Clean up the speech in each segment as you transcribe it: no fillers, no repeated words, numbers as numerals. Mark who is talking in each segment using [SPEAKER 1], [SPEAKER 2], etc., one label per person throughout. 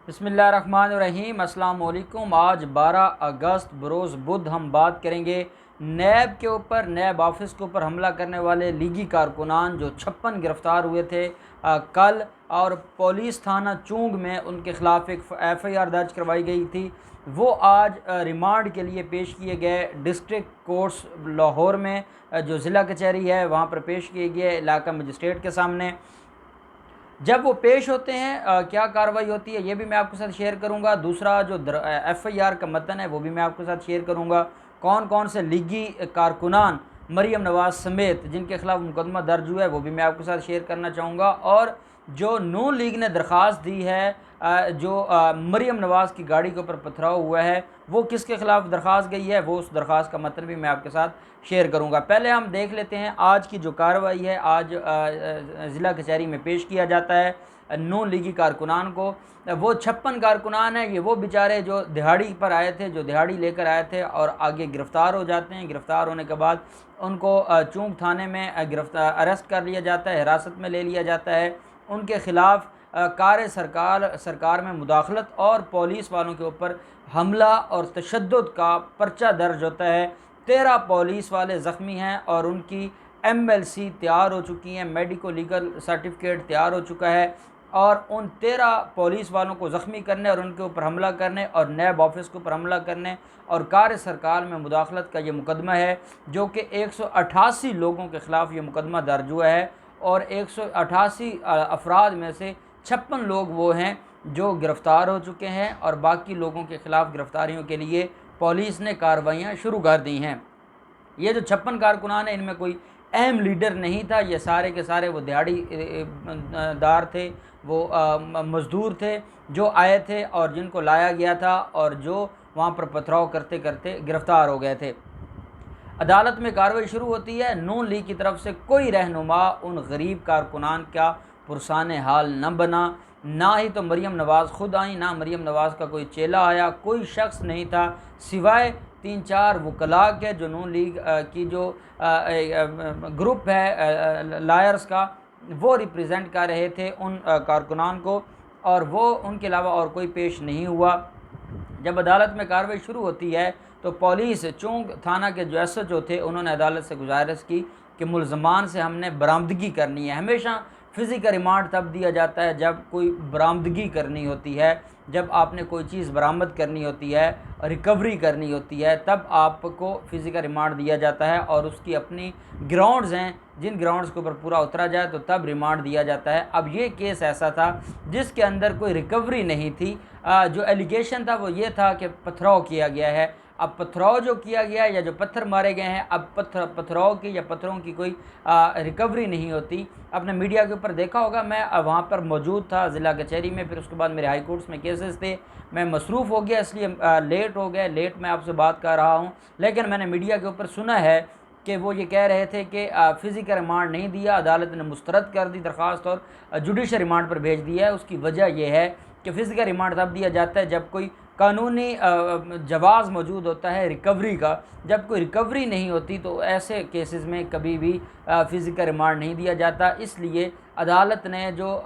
[SPEAKER 1] बिस्मिल्लाहिर्रहमानिर्रहीम। अस्सलाम वालेकुम। आज 12 अगस्त बरोज़ बुध हम बात करेंगे नैब के ऊपर। नैब ऑफिस के ऊपर हमला करने वाले लीगी कारकुनान जो 56 गिरफ़्तार हुए थे कल, और पुलिस थाना चूंग में उनके ख़िलाफ़ एक FIR दर्ज करवाई गई थी। वो आज रिमांड के लिए पेश किए गए डिस्ट्रिक्ट कोर्ट्स लाहौर में, जो ज़िला कचहरी है वहाँ पर पेश किए गए इलाका मजिस्ट्रेट के सामने। जब वो पेश होते हैं क्या कार्रवाई होती है ये भी मैं आपके साथ शेयर करूंगा। दूसरा जो FIR का मतन है वो भी मैं आपके साथ शेयर करूंगा। कौन कौन से लीगी कारकुनान मरीम नवाज़ समेत जिनके खिलाफ मुकदमा दर्ज हुआ है वो भी मैं आपके साथ शेयर करना चाहूँगा। और जो नून लीग ने दरख्वास्त दी है, जो मरीम नवाज़ की गाड़ी के ऊपर पथराव हुआ है वो किसके ख़िलाफ़ दरख्वास्त गई है, वो उस दरख्वास्त का मतन भी मैं आपके साथ शेयर करूंगा। पहले हम देख लेते हैं आज की जो कार्रवाई है। आज ज़िला कचहरी में पेश किया जाता है नून लीगी कारकुनान को। वो 56 कारकुनान हैं, ये वो बेचारे जो दिहाड़ी पर आए थे, जो दिहाड़ी लेकर आए थे और आगे गिरफ़्तार हो जाते हैं। गिरफ़्तार होने के बाद उनको चूंग थाने में अरेस्ट कर लिया जाता है, हिरासत में ले लिया जाता है। उनके ख़िलाफ़ कार सरकार में मुदाखलत और पुलिस वालों के ऊपर हमला और तशद्दुद का पर्चा दर्ज होता है। 13 पुलिस वाले ज़ख्मी हैं और उनकी MLC तैयार हो चुकी हैं, मेडिको लीगल सर्टिफिकेट तैयार हो चुका है। और उन 13 पुलिस वालों को ज़ख्मी करने और उनके ऊपर हमला करने और नैब ऑफिस के ऊपर हमला करने और कार सरकार में मुदाखलत का ये मुकदमा है, जो कि 188 लोगों के ख़िलाफ़ ये मुकदमा दर्ज हुआ है। और 188 अफराद में से 56 लोग वो हैं जो गिरफ़्तार हो चुके हैं और बाकी लोगों के ख़िलाफ़ गिरफ़्तारियों के लिए पुलिस ने कार्रवाइयाँ शुरू कर दी हैं। ये जो 56 कारकुनान हैं इनमें कोई अहम लीडर नहीं था, ये सारे के सारे वो दिहाड़ी दार थे, वो मज़दूर थे जो आए थे और जिनको लाया गया था और जो वहाँ पर पथराव करते करते गिरफ़्तार हो गए थे। अदालत में कार्रवाई शुरू होती है। नून लीग की तरफ से कोई रहनुमा उन गरीब कारकुनान का पुरसान हाल न बना, ना ही तो मरीम नवाज़ ख़ुद आई, ना मरीम नवाज़ का कोई चेला आया, कोई शख्स नहीं था सिवाय 3-4 वकला के, जो नून लीग की जो ग्रुप है लायर्स का, वो रिप्रेजेंट कर रहे थे उन कारकुनान को, और वो उनके अलावा और कोई पेश नहीं हुआ। जब अदालत में कार्रवाई शुरू होती है तो पुलिस चूंग थाना के जो SHO थे उन्होंने अदालत से गुजारिश की कि मुल्ज़मान से हमने बरामदगी करनी है। हमेशा फ़िज़िकल रिमांड तब दिया जाता है जब कोई बरामदगी करनी होती है, जब आपने कोई चीज़ बरामद करनी होती है, रिकवरी करनी होती है, तब आपको फ़िज़िकल रिमांड दिया जाता है। और उसकी अपनी ग्राउंड्स हैं, जिन ग्राउंड्स के ऊपर पूरा उतरा जाए तो तब रिमांड दिया जाता है। अब ये केस ऐसा था जिसके अंदर कोई रिकवरी नहीं थी। जो एलिगेशन था वो ये था कि पथराव किया गया है। अब पथराव जो किया गया है या जो पत्थर मारे गए हैं, अब पथराव की या पत्थरों की कोई रिकवरी नहीं होती। आपने मीडिया के ऊपर देखा होगा, मैं वहाँ पर मौजूद था ज़िला कचहरी में, फिर उसके बाद मेरे हाई कोर्ट्स में केसेस थे, मैं मसरूफ़ हो गया इसलिए लेट हो गया, लेट मैं आपसे बात कर रहा हूँ। लेकिन मैंने मीडिया के ऊपर सुना है कि वो ये कह रहे थे कि फ़िज़िकल रिमांड नहीं दिया, अदालत ने मुस्तरद कर दी दरख्वास्त और जुडिशल रिमांड पर भेज दिया है। उसकी वजह यह है कि फ़िज़िकल रिमांड तब दिया जाता है जब कोई कानूनी जवाज़ मौजूद होता है रिकवरी का। जब कोई रिकवरी नहीं होती तो ऐसे केसेस में कभी भी फ़िज़िकल रिमांड नहीं दिया जाता। इसलिए अदालत ने जो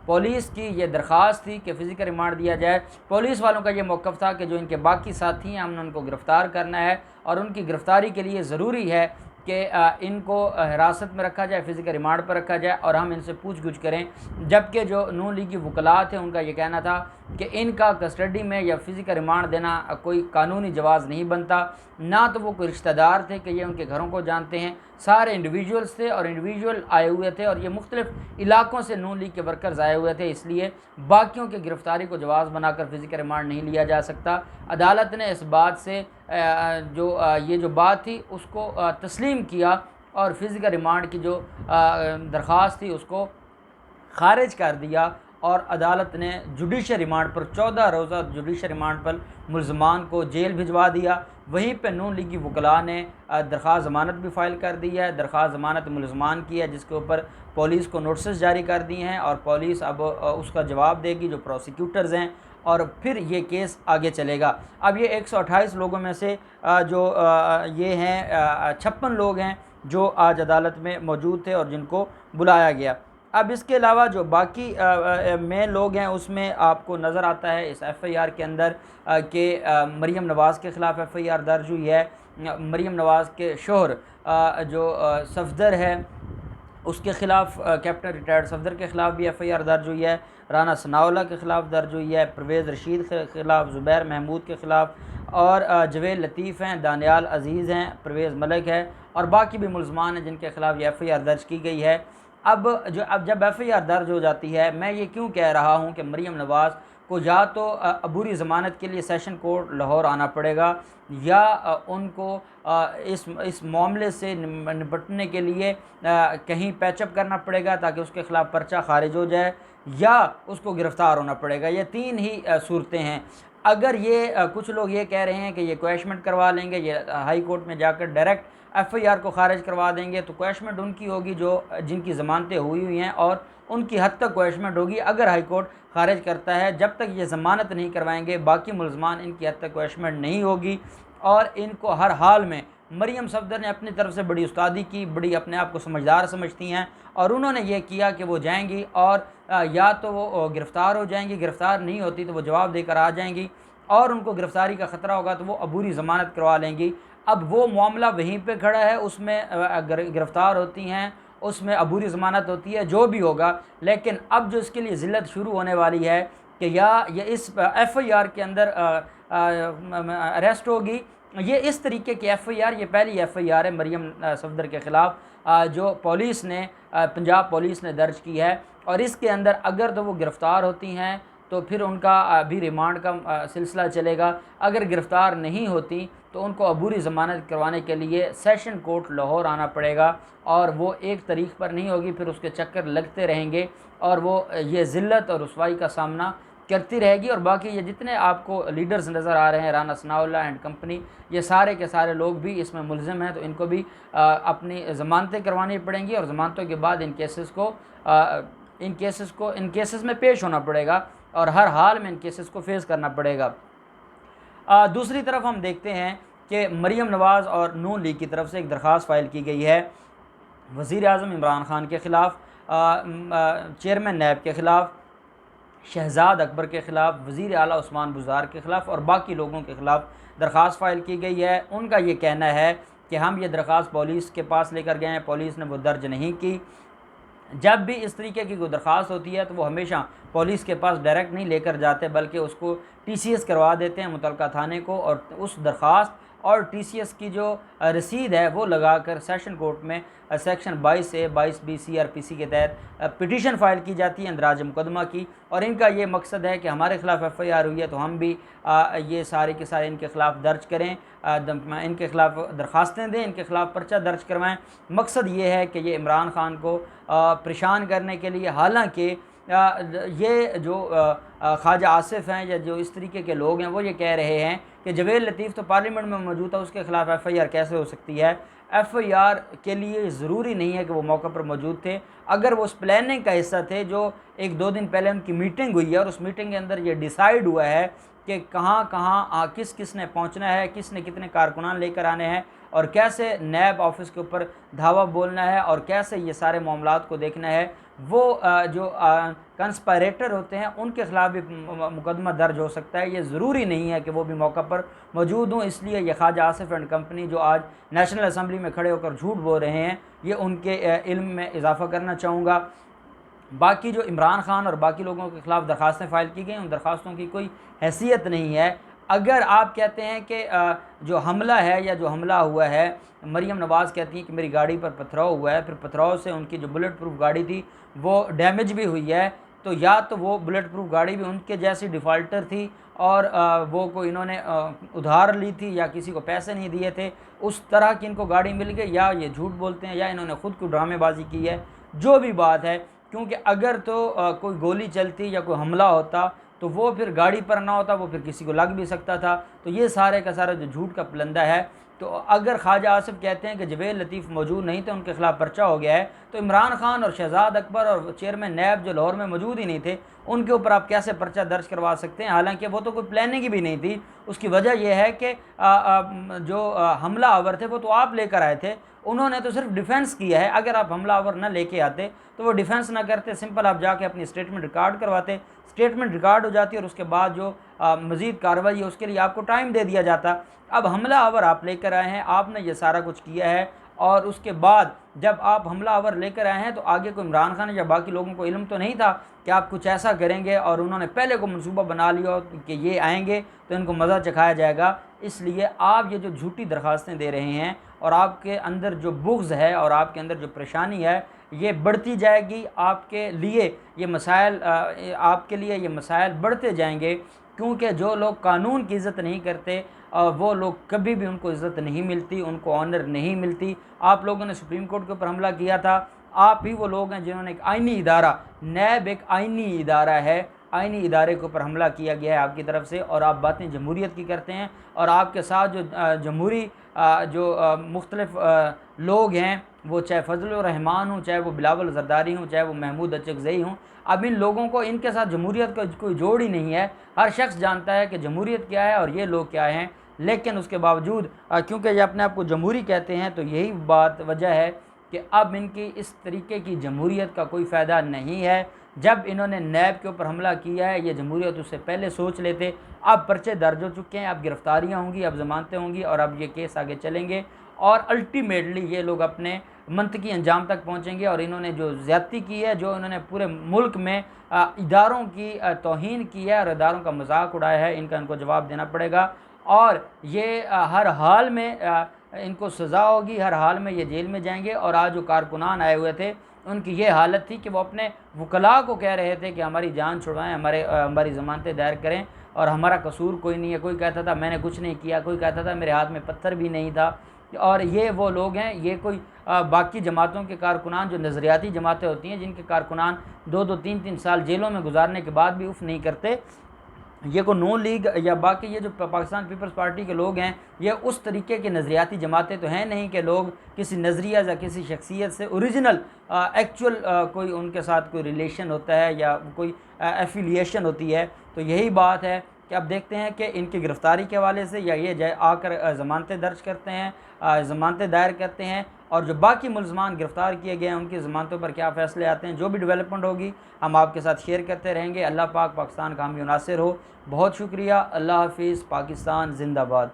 [SPEAKER 1] पुलिस की ये दरख्वास्त थी कि फ़िज़िकल रिमांड दिया जाए, पुलिस वालों का ये मौक़िफ़ था कि जो इनके बाकी साथी हैं हमने उनको गिरफ़्तार करना है और उनकी गिरफ़्तारी के लिए ज़रूरी है कि इनको हिरासत में रखा जाए, फ़िज़िकल रिमांड पर रखा जाए और हम इनसे पूछ गुछ करें। जबकि जो नून लीगी वकला थे उनका ये कहना था कि इनका कस्टडी में या फ़िज़िकल रिमांड देना कोई कानूनी जवाज़ नहीं बनता। ना तो वो कोई रिश्तेदार थे कि ये उनके घरों को जानते हैं, सारे इंडिविजुअल्स थे और इंडिविजुअल आए हुए थे और ये मुख्तलिफ़ इलाक़ों से नून लीग के वर्कर्स आए हुए थे, इसलिए बाकियों की गिरफ़्तारी को जवाज़ बनाकर फ़िज़िकल रिमांड नहीं लिया जा सकता। अदालत ने इस बात से ये जो बात थी उसको तस्लीम किया और फ़िज़िकल रिमांड की जो दरख्वास्त थी उसको ख़ारिज कर दिया और अदालत ने जुडिशल रिमांड पर 14 रोज़ा जुडिशल रिमांड पर मुल्ज़मान को जेल भिजवा दिया। वहीं पर नून लीगी वकला ने दरख्वास्त ज़मानत भी फ़ाइल कर दी है। दरख्वास्त ज़मानत मुल्ज़मान की है जिसके ऊपर पुलिस को नोटिस जारी कर दिए हैं और पुलिस अब उसका जवाब देगी जो प्रोसिक्यूटर्स हैं, और फिर ये केस आगे चलेगा। अब ये 128 लोगों में से जो ये हैं 56 लोग हैं जो आज अदालत में मौजूद थे और जिनको बुलाया गया। अब इसके अलावा जो बाकी में लोग हैं उसमें आपको नज़र आता है इस एफ़आईआर के अंदर कि मरीम नवाज़ के ख़िलाफ़ एफ़आईआर दर्ज हुई है। मरीम नवाज़ के शोहर जो सफदर है उसके ख़िलाफ़, कैप्टन रिटायर्ड सफदर के ख़िलाफ़ भी एफ़आईआर दर्ज हुई है। राना सनाउल्लाह के ख़िलाफ़ दर्ज हुई है, परवेज़ रशीद के ख़िलाफ़, ज़ुबैर महमूद के ख़िलाफ़, और जवेद लतीफ़ हैं, दानियाल अज़ीज़ हैं, परवेज़ मलिक है और बाकी भी मुल्ज़मान हैं जिनके ख़िलाफ़ ये एफ़आईआर दर्ज की गई है। अब जब एफ़आईआर दर्ज हो जाती है, मैं ये क्यों कह रहा हूँ कि मरीम नवाज़ को या तो अबूरी ज़मानत के लिए सेशन कोर्ट लाहौर आना पड़ेगा, या उनको इस मामले से निपटने के लिए कहीं पैचअप करना पड़ेगा ताकि उसके ख़िलाफ़ पर्चा खारिज हो जाए, या उसको गिरफ़्तार होना पड़ेगा। ये तीन ही सूरतें हैं। अगर ये कुछ लोग ये कह रहे हैं कि ये क्वैशमेंट करवा लेंगे, ये हाई कोर्ट में जाकर डायरेक्ट एफ़आईआर को खारिज करवा देंगे, तो क्वैशमेंट उनकी होगी जो जिनकी ज़मानतें हुई हैं, और उनकी हद तक क्वैशमेंट होगी अगर हाई कोर्ट खारिज करता है। जब तक ये ज़मानत नहीं करवाएंगे बाकी मुल्ज़मान, इनकी हद तक क्वैशमेंट नहीं होगी। और इनको हर हाल में, मरीम सफदर ने अपनी तरफ से बड़ी उस्तादी की, बड़ी अपने आप को समझदार समझती हैं, और उन्होंने ये किया कि वो जाएंगी और या तो वो गिरफ़्तार हो जाएंगी, गिरफ़्तार नहीं होती तो वो जवाब देकर आ जाएंगी, और उनको गिरफ़्तारी का ख़तरा होगा तो वो अबूरी ज़मानत करवा लेंगी। अब वो मामला वहीं पे खड़ा है, उसमें अगर गिरफ़्तार होती हैं, उसमें अबूरी ज़मानत होती है, जो भी होगा। लेकिन अब जो इसके लिए ज़िल्लत शुरू होने वाली है कि या ये इस एफ़आईआर के अंदर अरेस्ट होगी। ये इस तरीके की एफ़आईआर, ये पहली एफ़आईआर है मरीम सफदर के ख़िलाफ़ जो पुलिस ने, पंजाब पुलिस ने दर्ज की है। और इसके अंदर अगर तो वो गिरफ़्तार होती हैं तो फिर उनका अभी रिमांड का सिलसिला चलेगा। अगर गिरफ़्तार नहीं होती तो उनको अबूरी ज़मानत करवाने के लिए सेशन कोर्ट लाहौर आना पड़ेगा, और वो एक तारीख पर नहीं होगी, फिर उसके चक्कर लगते रहेंगे और वो ये ज़िल्लत और रुसवाई का सामना करती रहेगी। और बाकी ये जितने आपको लीडर्स नज़र आ रहे हैं, राना सनाउल्लाह एंड कंपनी, ये सारे के सारे लोग भी इसमें मुलज़िम हैं, तो इनको भी अपनी ज़मानतें करवानी पड़ेंगी, और ज़मानतों के बाद इन केसेस में पेश होना पड़ेगा, और हर हाल में इन केसेस को फेस करना पड़ेगा। दूसरी तरफ हम देखते हैं कि मरीम नवाज़ और नून लीग की तरफ से एक दरख्वास्त फ़ाइल की गई है वज़ीर आज़म इमरान ख़ान के ख़िलाफ़, चेयरमैन नैब के ख़िलाफ़, शहज़ाद अकबर के ख़िलाफ़, वज़ीर आला उस्मान बुज़ार के ख़िलाफ़ और बाकी लोगों के ख़िलाफ़ दरख्वास्त फ़ाइल की गई है। उनका ये कहना है कि हम ये दरख्वास्त पुलिस के पास लेकर गए हैं, पुलिस ने वो दर्ज नहीं की। जब भी इस तरीके की कोई दरख्वास्त होती है तो वो हमेशा पुलिस के पास डायरेक्ट नहीं लेकर जाते, बल्कि उसको टीसीएस करवा देते हैं मुतलका थाने को, और उस दरख्वास्त और टीसीएस की जो रसीद है वो लगाकर सेशन कोर्ट में सेक्शन 22A 22B CRPC के तहत पिटीशन फ़ाइल की जाती है इंदराज मुकदमा की। और इनका ये मकसद है कि हमारे ख़िलाफ़ एफ़आईआर हुई है तो हम भी ये सारे के सारे इनके ख़िलाफ़ दर्ज करें, इनके ख़िलाफ़ दरख्वास्तें दें, इनके ख़िलाफ़ पर्चा दर्ज करवाएं। मकसद ये है कि ये इमरान ख़ान को परेशान करने के लिए, हालांकि ये जो ख्वाजा आसिफ हैं या जो इस तरीके के लोग हैं वो ये कह रहे हैं कि जवेद लतीफ़ तो पार्लियामेंट में मौजूद था, उसके ख़िलाफ़ एफ़आईआर कैसे हो सकती है। एफ़आईआर के लिए ज़रूरी नहीं है कि वो मौके पर मौजूद थे। अगर वो उस प्लानिंग का हिस्सा थे, जो 1-2 दिन पहले उनकी मीटिंग हुई है और उस मीटिंग के अंदर ये डिसाइड हुआ है कि कहाँ कहाँ किस किस ने पहुँचना है, किस ने कितने कारकुनान लेकर आने हैं, और कैसे नैब ऑफिस के ऊपर धावा बोलना है, और कैसे ये सारे मामलात को देखना है, वो जो कंस्पायरेटर होते हैं उनके ख़िलाफ़ भी मुकदमा दर्ज हो सकता है। ये ज़रूरी नहीं है कि वो भी मौका पर मौजूद हों। इसलिए ये ख्वाजा आसिफ एंड कंपनी जो आज नेशनल असम्बली में खड़े होकर झूठ बोल रहे हैं, ये उनके इल्म में इजाफ़ा करना चाहूँगा। बाकी जो इमरान ख़ान और बाकी लोगों के ख़िलाफ़ दरख्वास्तें फ़ाइल की गई, उन दरख्वास्तों की कोई हैसियत नहीं है। अगर आप कहते हैं कि जो हमला है या जो हमला हुआ है, मरीम नवाज़ कहती हैं कि मेरी गाड़ी पर पथराव हुआ है, फिर पथराव से उनकी जो बुलेट प्रूफ गाड़ी थी वो डैमेज भी हुई है, तो या तो वो बुलेट प्रूफ गाड़ी भी उनके जैसी डिफ़ाल्टर थी और वो कोई इन्होंने उधार ली थी या किसी को पैसे नहीं दिए थे, उस तरह की इनको गाड़ी मिल गई, या ये झूठ बोलते हैं या इन्होंने ख़ुद को ड्रामेबाजी की है। जो भी बात है, क्योंकि अगर तो कोई गोली चलती या कोई हमला होता तो वो फिर गाड़ी पर ना होता, वो फिर किसी को लग भी सकता था। तो ये सारे का सारा जो झूठ का पलंदा है। तो अगर ख्वाजा आसिफ कहते हैं कि जवेद लतीफ़ मौजूद नहीं थे, उनके ख़िलाफ़ पर्चा हो गया है, तो इमरान ख़ान और शहज़ाद अकबर और चेयरमैन नैब जो लाहौर में मौजूद ही नहीं थे, उनके ऊपर आप कैसे पर्चा दर्ज करवा सकते हैं? हालांकि वो तो कोई प्लानिंग भी नहीं थी। उसकी वजह यह है कि जो हमला आवर थे वो तो आप लेकर आए थे, उन्होंने तो सिर्फ डिफेंस किया है। अगर आप हमलावर न लेके आते तो वो डिफेंस ना करते, सिंपल आप जाके अपनी स्टेटमेंट रिकॉर्ड करवाते, स्टेटमेंट रिकॉर्ड हो जाती और उसके बाद जो मज़ीद कार्रवाई है उसके लिए आपको टाइम दे दिया जाता। अब हमलावर आप लेकर आए हैं, आपने ये सारा कुछ किया है, और उसके बाद जब आप हमलावर लेकर आए हैं तो आगे को इमरान खान या बाकी लोगों को इल्म तो नहीं था कि आप कुछ ऐसा करेंगे, और उन्होंने पहले को मंसूबा बना लिया कि ये आएंगे तो इनको मज़ा चखाया जाएगा। इसलिए आप ये जो झूठी दरख्वास्तें दे रहे हैं और आपके अंदर जो बुग़्ज़ है और आपके अंदर जो परेशानी है ये बढ़ती जाएगी। आपके लिए ये मसाइल आपके लिए ये मसाइल बढ़ते जाएंगे, क्योंकि जो लोग कानून की इज़्ज़त नहीं करते वो लोग कभी भी उनको इज़्ज़त नहीं मिलती, उनको ऑनर नहीं मिलती। आप लोगों ने सुप्रीम कोर्ट के ऊपर हमला किया था, आप ही वो लोग हैं जिन्होंने एक आइनी इदारा, नैब एक आइनी इदारा है, आइनी इदारे के ऊपर हमला किया गया है आपकी तरफ से, और आप बातें जमहूरियत की करते हैं। और आपके साथ जो जमहूरी जो मुख्तलिफ लोग हैं, वो चाहे फजलुर रहमान हूँ, चाहे वो बिलावल जरदारी हूँ, चाहे वो महमूद अचकज़ई हूँ, अब इन लोगों को इनके साथ जमहूरियत का कोई जोड़ ही नहीं है। हर शख्स जानता है कि जमहूरियत क्या है और ये लोग क्या हैं, लेकिन उसके बावजूद क्योंकि ये अपने आप को जमहूरी कहते हैं, तो यही बात वजह है कि अब इनकी इस तरीके की जमहूरियत का कोई फ़ायदा नहीं है। जब इन्होंने नैब के ऊपर हमला किया है, ये जमहूरियत उससे पहले सोच लेते। अब पर्चे दर्ज हो चुके हैं, अब गिरफ्तारियाँ होंगी, अब ज़मानतें होंगी, और अब ये केस आगे चलेंगे, और अल्टीमेटली ये लोग अपने मंतकी अंजाम तक पहुँचेंगे। और इन्होंने जो ज़्यादती की है, जो इन्होंने पूरे मुल्क में इदारों की तौहीन की है और इदारों का मजाक उड़ाया है, इनको जवाब देना पड़ेगा। और ये हर हाल में इनको सज़ा होगी, हर हाल में ये जेल में जाएंगे। और आज जो कारकुनान आए हुए थे, उनकी ये हालत थी कि वो अपने वकला को कह रहे थे कि हमारी जान छुड़वाएं, हमारी ज़मानतें दायर करें, और हमारा कसूर कोई नहीं है। कोई कहता था मैंने कुछ नहीं किया, कोई कहता था मेरे हाथ में पत्थर भी नहीं था। और ये वो लोग हैं, ये कोई बाकी जमातों के कारकुनान, जो नज़रियाती जमातें होती हैं, जिनके कारकुनान 2-2, 3-3 साल जेलों में गुजारने के बाद भी उफ़ नहीं करते, ये को नून लीग या बाकी ये जो पाकिस्तान पीपल्स पार्टी के लोग हैं, ये उस तरीके के नज़रियाती जमातें तो हैं नहीं कि लोग किसी नज़रिया या किसी शख्सियत से ओरिजिनल एक्चुअल कोई उनके साथ कोई रिलेशन होता है या कोई एफिलिएशन होती है। तो यही बात है कि अब देखते हैं कि इनकी गिरफ़्तारी के हवाले से या ये आकर ज़मानतें दर्ज करते हैं, ज़मानतें दायर करते हैं, और जो बाकी मुलज़मान गिरफ़्तार किए गए हैं उनकी ज़मानतों पर क्या फ़ैसले आते हैं। जो भी डेवलपमेंट होगी हम आपके साथ शेयर करते रहेंगे। अल्लाह पाक पाकिस्तान का हामी नासिर हो। बहुत शुक्रिया। अल्लाह हाफ़िज़। पाकिस्तान ज़िंदाबाद।